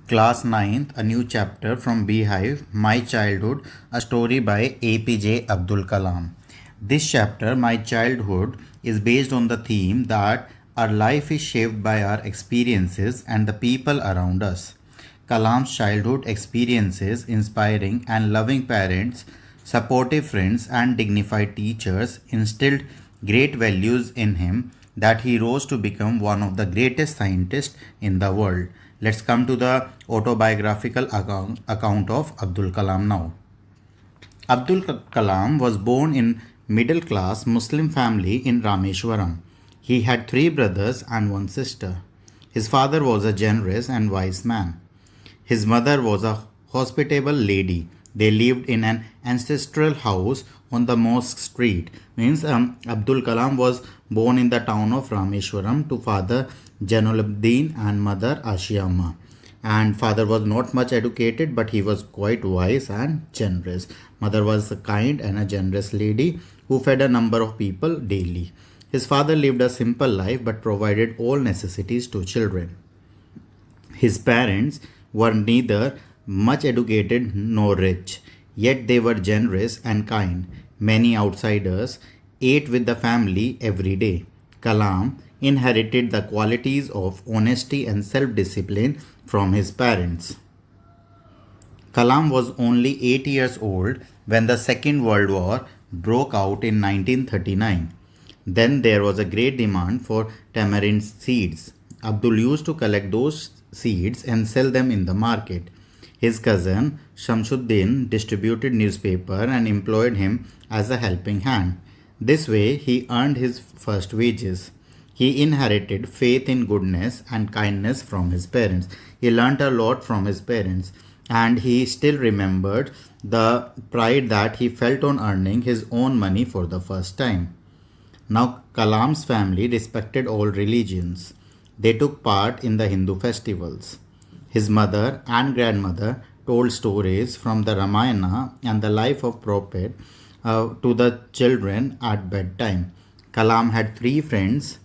Class ninth, a new chapter from Beehive, My Childhood, a story by APJ Abdul Kalam. This chapter, My Childhood, is based on the theme that our life is shaped by our experiences and the people around us. Kalam's childhood experiences, inspiring and loving parents, supportive friends, and dignified teachers instilled great values in him that he rose to become one of the greatest scientists in the world. Let's come to the autobiographical account of Abdul Kalam now. Abdul Kalam was born in middle class Muslim family in Rameshwaram. He had three brothers and one sister. His father was a generous and wise man. His mother was a hospitable lady. They lived in an ancestral house on the Mosque Street. Means Abdul Kalam was born in the town of Rameshwaram to father Januluddin and mother Ashiyama. And father was not much educated, but he was quite wise and generous. Mother was a kind and a generous lady who fed a number of people daily. His father lived a simple life but provided all necessities to children. His parents were neither much educated nor rich, yet they were generous and kind. Many outsiders ate with the family every day. Kalam inherited the qualities of honesty and self discipline from his parents. Kalam was only 8 years old when the Second World War broke out in 1939. Then there was a great demand for tamarind seeds. Abdul used to collect those seeds and sell them in the market. His cousin Shamsuddin distributed newspaper and employed him as a helping hand. This way he earned his first wages. He inherited faith in goodness and kindness from his parents. He learnt a lot from his parents, and he still remembered the pride that he felt on earning his own money for the first time. Now, Kalam's family respected all religions. They took part in the Hindu festivals. His mother and grandmother told stories from the Ramayana and the life of Prophet to the children at bedtime. Kalam had three friends: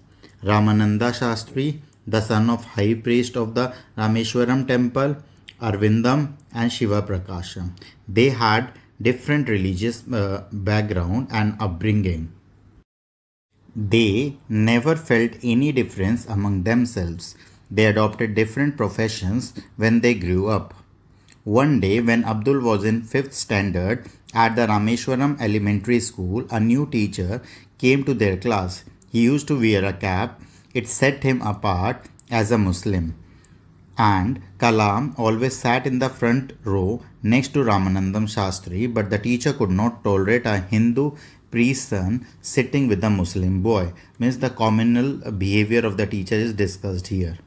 Ramananda Shastri, the son of high priest of the Rameshwaram temple, Arvindam, and Shiva Prakasham. They had different religious background and upbringing. They never felt any difference among themselves. They adopted different professions when they grew up. One day, when Abdul was in 5th standard at the Rameshwaram Elementary School, a new teacher came to their class. He used to wear a cap. It set him apart as a Muslim. And Kalam always sat in the front row next to Ramanandam Shastri, but the teacher could not tolerate a Hindu priest's son sitting with a Muslim boy. Means the communal behavior of the teacher is discussed here.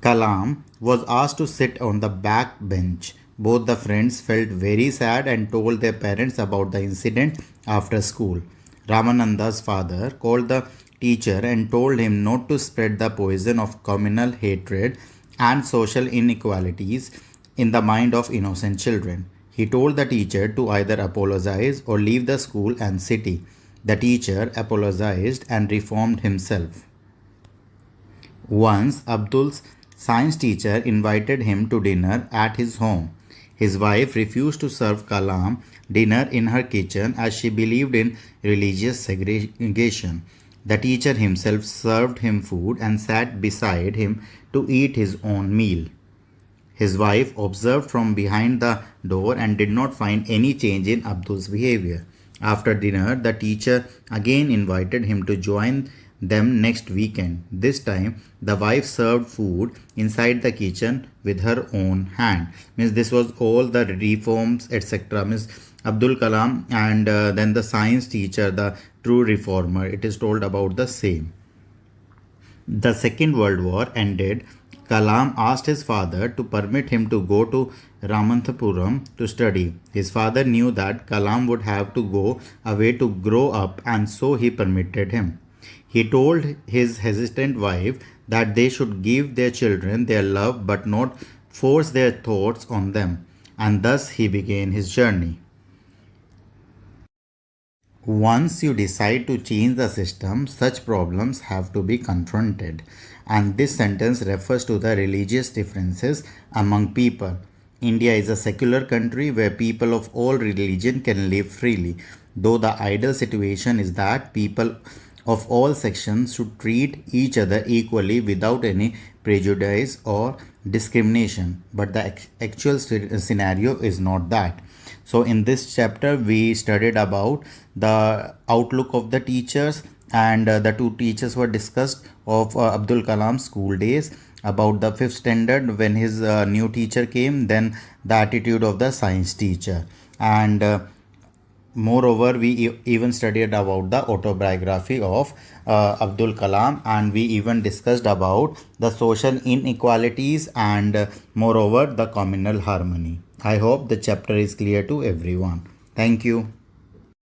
Kalam was asked to sit on the back bench. Both the friends felt very sad and told their parents about the incident after school. Ramananda's father called the teacher and told him not to spread the poison of communal hatred and social inequalities in the mind of innocent children. He told the teacher to either apologize or leave the school and city. The teacher apologized and reformed himself. Once, Abdul's science teacher invited him to dinner at his home. His wife refused to serve Kalam dinner in her kitchen as she believed in religious segregation. The teacher himself served him food and sat beside him to eat his own meal. His wife observed from behind the door and did not find any change in Abdul's behavior. After dinner, the teacher again invited him to join them next weekend. This time, the wife served food inside the kitchen with her own hand. Means this was all the reforms, etc. Means Abdul Kalam and then the science teacher, the true reformer. It is told about the same. The Second World War ended. Kalam asked his father to permit him to go to Ramanthapuram to study. His father knew that Kalam would have to go away to grow up, and so he permitted him. He told his hesitant wife that they should give their children their love but not force their thoughts on them, and thus he began his journey. Once you decide to change the system, such problems have to be confronted. and this sentence refers to the religious differences among people. India is a secular country where people of all religion can live freely, though the ideal situation is that people of all sections should treat each other equally without any prejudice or discrimination. But the actual scenario is not that. So in this chapter we studied about the outlook of the teachers, and the two teachers were discussed of Abdul Kalam's school days, about the fifth standard when his new teacher came, then the attitude of the science teacher, and moreover we even studied about the autobiography of Abdul Kalam, and we even discussed about the social inequalities, and moreover the communal harmony. I hope the chapter is clear to everyone. Thank you.